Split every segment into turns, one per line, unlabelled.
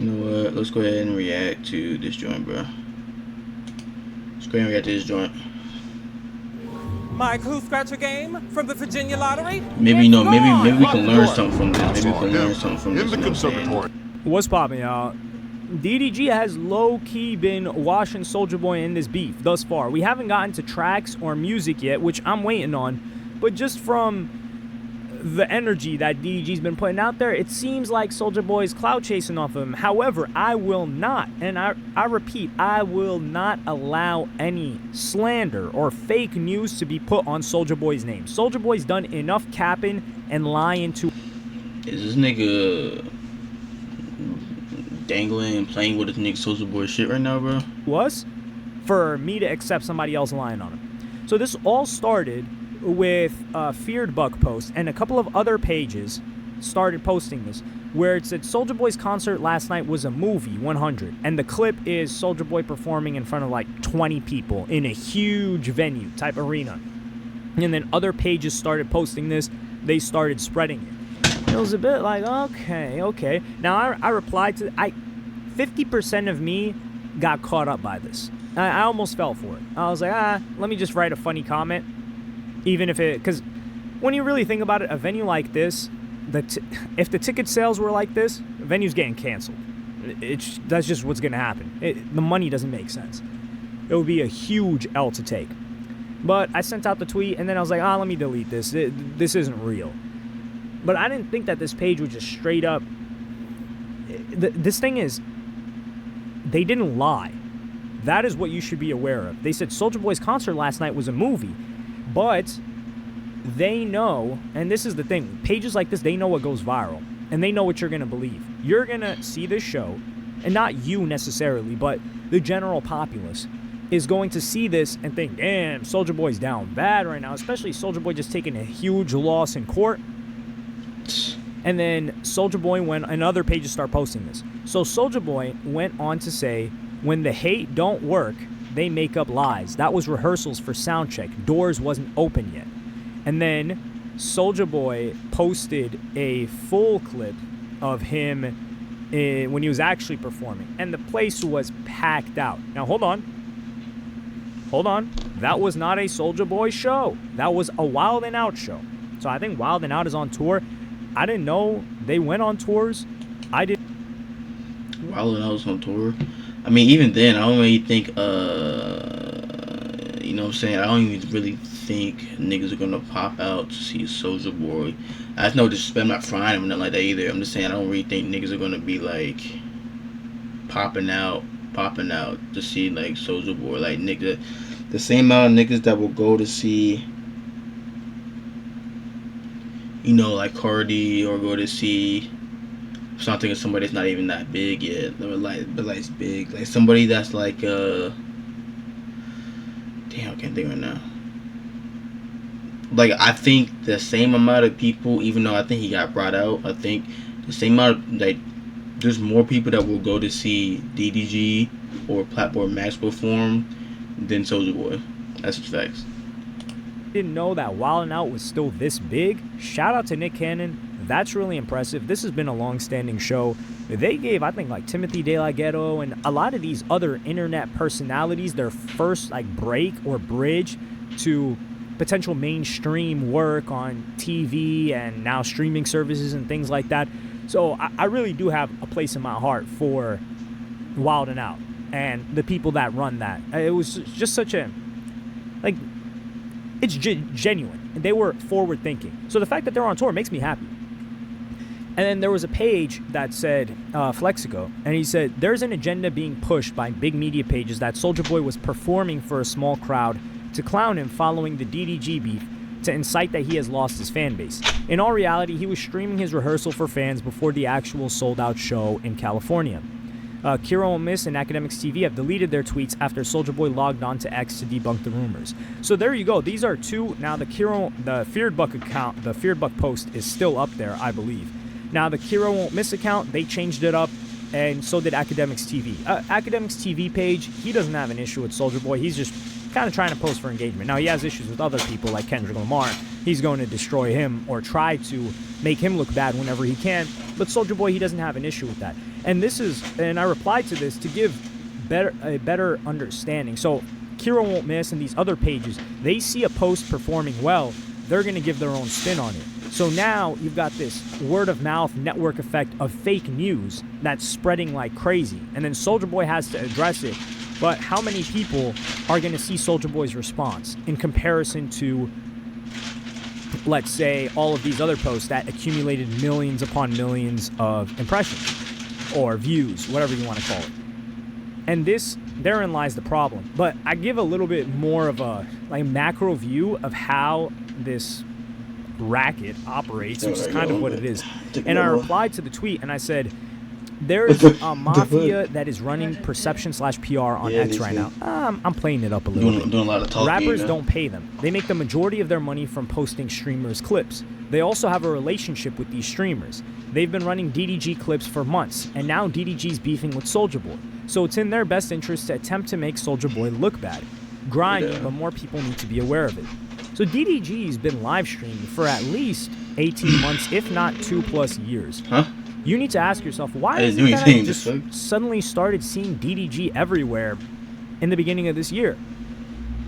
You know what? Let's go ahead and react to this joint, bro. Let's go ahead and react to this joint.
My clue scratcher game from the Virginia Lottery?
Maybe maybe we can learn something from this. Maybe we can learn something from this.
In the conservatory.
What's poppin', y'all? DDG has low-key been washing Soulja Boy in this beef thus far. We haven't gotten to tracks or music yet, which I'm waiting on. But just from the energy that DDG's been putting out there, it seems like Soulja Boy's cloud chasing off of him. However, I will not, and I repeat, I will not allow any slander or fake news to be put on Soulja Boy's name. Soulja Boy's done enough capping and lying to...
Is this nigga dangling and playing with this nigga Soulja Boy shit right now, bro?
Was for me to accept somebody else lying on him. So this all started with a Feared Buck post, and a couple of other pages started posting this, where it said Soulja Boy's concert last night was a movie, 100, and the clip is Soulja Boy performing in front of like 20 people in a huge venue type arena. And then other pages started posting this. They started spreading it. It was a bit like, okay. Now, I replied to... 50% of me got caught up by this. I almost fell for it. I was like, let me just write a funny comment. Even if it... Because when you really think about it, a venue like this, if the ticket sales were like this, the venue's getting canceled. That's just what's going to happen. The money doesn't make sense. It would be a huge L to take. But I sent out the tweet, and then I was like, let me delete this. This isn't real. But I didn't think that this page would just straight up... This thing is, they didn't lie. That is what you should be aware of. They said Soulja Boy's concert last night was a movie. But they know, and this is the thing, pages like this, they know what goes viral. And they know what you're going to believe. You're going to see this show, and not you necessarily, but the general populace is going to see this and think, damn, Soulja Boy's down bad right now. Especially Soulja Boy just taking a huge loss in court. And then Soulja Boy went, and other pages start posting this. So Soulja Boy went on to say, when the hate don't work, they make up lies. That was rehearsals for sound check. Doors wasn't open yet. And then Soulja Boy posted a full clip of him when he was actually performing. And the place was packed out. Now, hold on. That was not a Soulja Boy show. That was a Wild 'N Out show. So I think Wild 'N Out is on tour. I didn't know they went on tours. I did.
Wild 'N Out was on tour. I mean, even then, I don't really think, you know what I'm saying? I don't even really think niggas are gonna pop out to see Soulja Boy. That's no disrespect. I'm not frying him or nothing like that either. I'm just saying I don't really think niggas are gonna be like popping out to see like Soulja Boy. Like nigga, the same amount of niggas that will go to see, you know, like Cardi, or go to see something of somebody that's not even that big yet, but like it's big, like somebody that's like damn, I can't think right now. Like I think the same amount of people, even though I think he got brought out, I think the same amount of, like, there's more people that will go to see DDG or Platform Max perform than Soulja Boy. That's just facts.
Didn't know that Wild 'N Out was still this big. Shout out to Nick Cannon. That's really impressive. This has been a long-standing show. They gave, I think, like Timothy De La Ghetto and a lot of these other internet personalities their first like break or bridge to potential mainstream work on TV and now streaming services and things like that. So I really do have a place in my heart for Wild 'N Out and the people that run that. It was just such a, like, it's genuine. They were forward thinking. So the fact that they're on tour makes me happy. And then there was a page that said Flexico, and he said, there's an agenda being pushed by big media pages that Soulja Boy was performing for a small crowd to clown him following the Ddg beef, to incite that he has lost his fan base. In all reality, he was streaming his rehearsal for fans before the actual sold-out show in California. Kira Won't Miss and Academics TV have deleted their tweets after Soulja Boy logged on to X to debunk the rumors. So there you go. These are two. Now the Feared Buck account, the Feared Buck post is still up there, I believe. Now the Kira Won't Miss account, they changed it up, and so did Academics TV. Academics TV page, he doesn't have an issue with Soulja Boy. He's just kind of trying to post for engagement. Now, he has issues with other people like Kendrick Lamar. He's going to destroy him or try to make him look bad whenever he can. But Soulja Boy, he doesn't have an issue with that. And I replied to this to give a better understanding. So Kira Won't Miss and these other pages, they see a post performing well, they're going to give their own spin on it. So now you've got this word of mouth network effect of fake news that's spreading like crazy. And then Soulja Boy has to address it. But how many people are going to see Soulja Boy's response in comparison to, let's say, all of these other posts that accumulated millions upon millions of impressions or views, whatever you want to call it? And therein lies the problem. But I give a little bit more of a macro view of how this racket operates, which is kind of what it is. And I replied to the tweet and I said, there's a mafia that is running perception/PR on X right now. I'm playing it up a little bit.
Doing a lot of talking.
Rappers don't pay them. They make the majority of their money from posting streamers' clips. They also have a relationship with these streamers. They've been running DDG clips for months, and now DDG's beefing with Soulja Boy. So it's in their best interest to attempt to make Soulja Boy look bad. Grimy, but more people need to be aware of it. So DDG's been live streaming for at least 18 months, if not 2+ years.
Huh?
You need to ask yourself, why is it that I just suddenly started seeing DDG everywhere in the beginning of this year?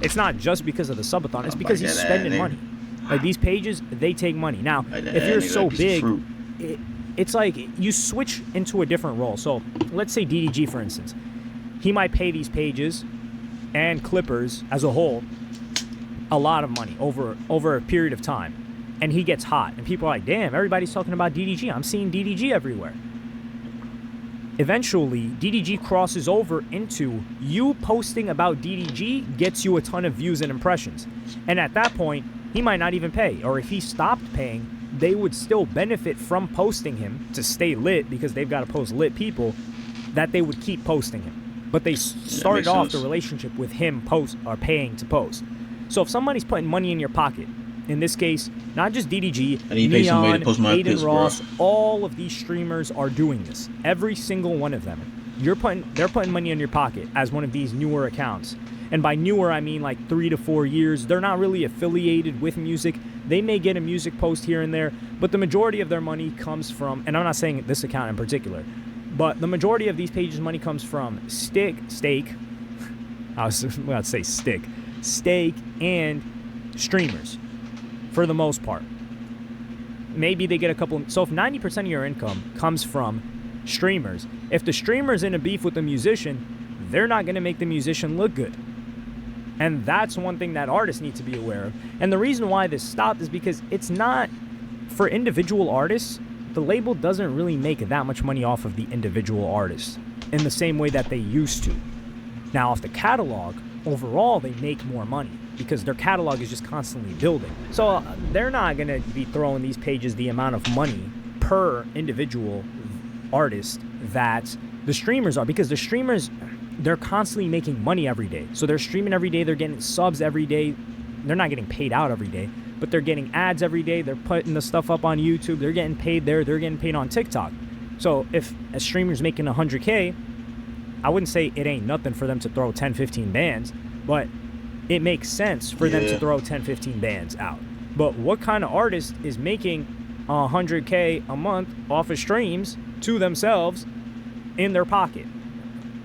It's not just because of the subathon, it's because he's spending money. Like, these pages, they take money. Now, if you're so big, it's like you switch into a different role. So let's say DDG, for instance. He might pay these pages and clippers as a whole a lot of money over a period of time. And he gets hot. And people are like, damn, everybody's talking about DDG. I'm seeing DDG everywhere. Eventually, DDG crosses over into you posting about DDG gets you a ton of views and impressions. And at that point, he might not even pay. Or if he stopped paying, they would still benefit from posting him to stay lit, because they've got to post lit people, that they would keep posting him. But they started off the relationship with him paying to post. So if somebody's putting money in your pocket, in this case, not just DDG, Neon, Aiden Ross, all of these streamers are doing this. Every single one of them. They're putting money in your pocket as one of these newer accounts. And by newer, I mean like 3 to 4 years. They're not really affiliated with music. They may get a music post here and there, but the majority of their money comes from, and I'm not saying this account in particular, but the majority of these pages' money comes from stake, I was about to say stake and streamers. For the most part. Maybe they get a couple. So if 90% of your income comes from streamers, if the streamer's in a beef with the musician, they're not going to make the musician look good. And that's one thing that artists need to be aware of. And the reason why this stopped is because it's not, for individual artists, the label doesn't really make that much money off of the individual artists in the same way that they used to. Now, off the catalog, overall, they make more money, because their catalog is just constantly building. So they're not going to be throwing these pages the amount of money per individual artist that the streamers are, because the streamers, they're constantly making money every day. So they're streaming every day, they're getting subs every day. They're not getting paid out every day, but they're getting ads every day. They're putting the stuff up on YouTube. They're getting paid there. They're getting paid on TikTok. So if a streamer's making 100K, I wouldn't say it ain't nothing for them to throw 10, 15 bands, but it makes sense for them to throw 10, 15 bands out. But what kind of artist is making 100K a month off of streams to themselves in their pocket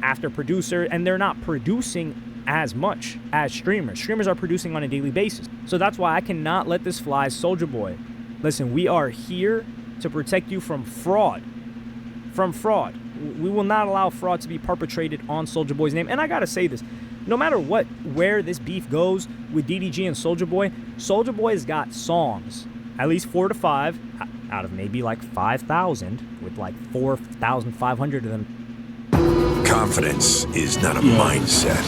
after producer, and they're not producing as much as streamers. Streamers are producing on a daily basis. So that's why I cannot let this fly. Soulja Boy, listen, we are here to protect you from fraud. From fraud. We will not allow fraud to be perpetrated on Soulja Boy's name. And I gotta say this, no matter where this beef goes with DDG and Soulja Boy's got songs, at least 4 to 5, out of maybe like 5,000, with like 4,500 of them.
Confidence is not a mindset,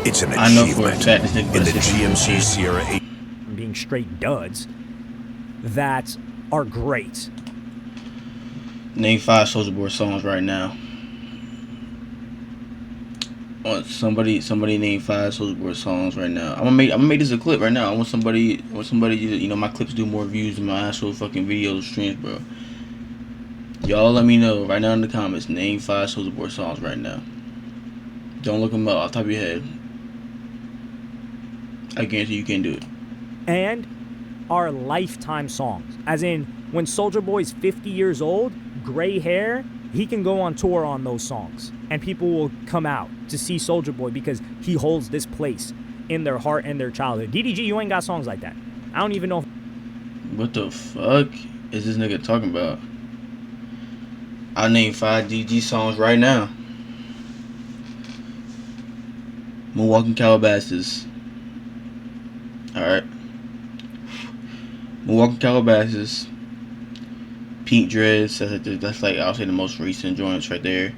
it's an achievement. In the GMC Sierra 8.
Being straight duds that are great.
Name 5 Soulja Boy songs right now. Somebody name 5 Soulja Boy songs right now. I'm gonna make this a clip right now. I want somebody, you know, my clips do more views than my actual fucking videos streams, bro. Y'all let me know right now in the comments. Name 5 Soulja Boy songs right now. Don't look them up off the top of your head. I guarantee you can do it.
And are lifetime songs. As in, when Soulja Boy's 50 years old, gray hair, he can go on tour on those songs. And people will come out to see Soulja Boy because he holds this place in their heart and their childhood. DDG, you ain't got songs like that. I don't even know.
What the fuck is this nigga talking about? I'll name 5 DG songs right now. Moonwalking Calabasas. Alright. Moonwalking Calabasas. Pink Dreads. That's like, I'll say the most recent joints right there.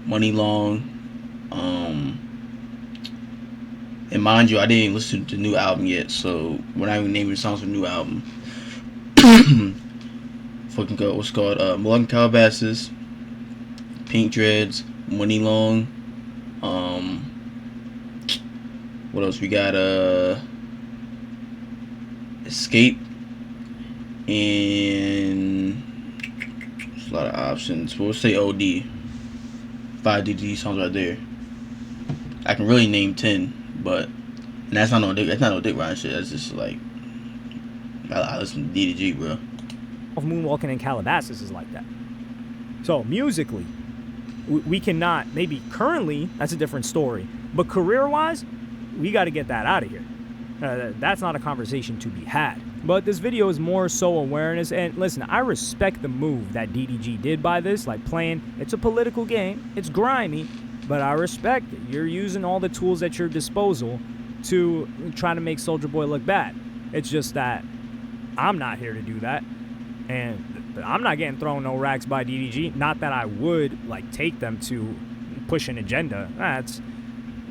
Money Long. And mind you, I didn't listen to the new album yet, so we're not even naming songs for the new album. Fucking go. What's called? Moonwalking Calabasas. Pink Dreads. Money Long. What else we got? Escape, and there's a lot of options. We'll say OD. 5 DG songs right there. I can really name 10, but and that's not no dick riding shit. That's just like I listen to DDG, bro.
Moonwalking in Calabasas is like that. So musically, we cannot, maybe currently, that's a different story, but career-wise, we got to get that out of here. That's not a conversation to be had. But this video is more so awareness, and listen, I respect the move that DDG did by this, like playing, it's a political game, it's grimy, but I respect it. You're using all the tools at your disposal to try to make Soulja Boy look bad. It's just that I'm not here to do that, and I'm not getting thrown no racks by DDG. Not that I would like take them to push an agenda.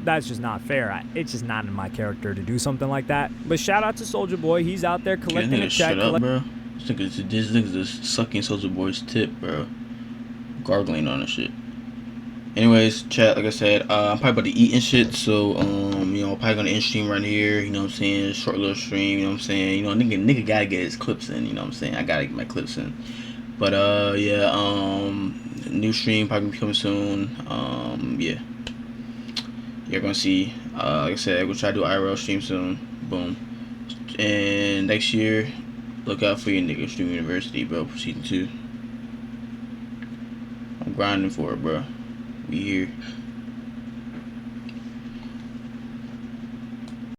That's just not fair. It's just not in my character to do something like that. But shout out to Soulja Boy. He's out there collecting a check.
Shut up, bro. This nigga's just sucking Soulja Boy's tip, bro. Gargling on the shit. Anyways, chat, like I said, I'm probably about to eat and shit, so, you know, probably gonna end stream right here, you know what I'm saying, short little stream, you know what I'm saying, you know, nigga gotta get his clips in, you know what I'm saying, I gotta get my clips in, but, yeah, new stream probably coming soon, yeah, you're gonna see, like I said, we'll try to do IRL stream soon, boom, and next year, look out for your nigga, Stream University, bro, for season 2, I'm grinding for it, bro. We here.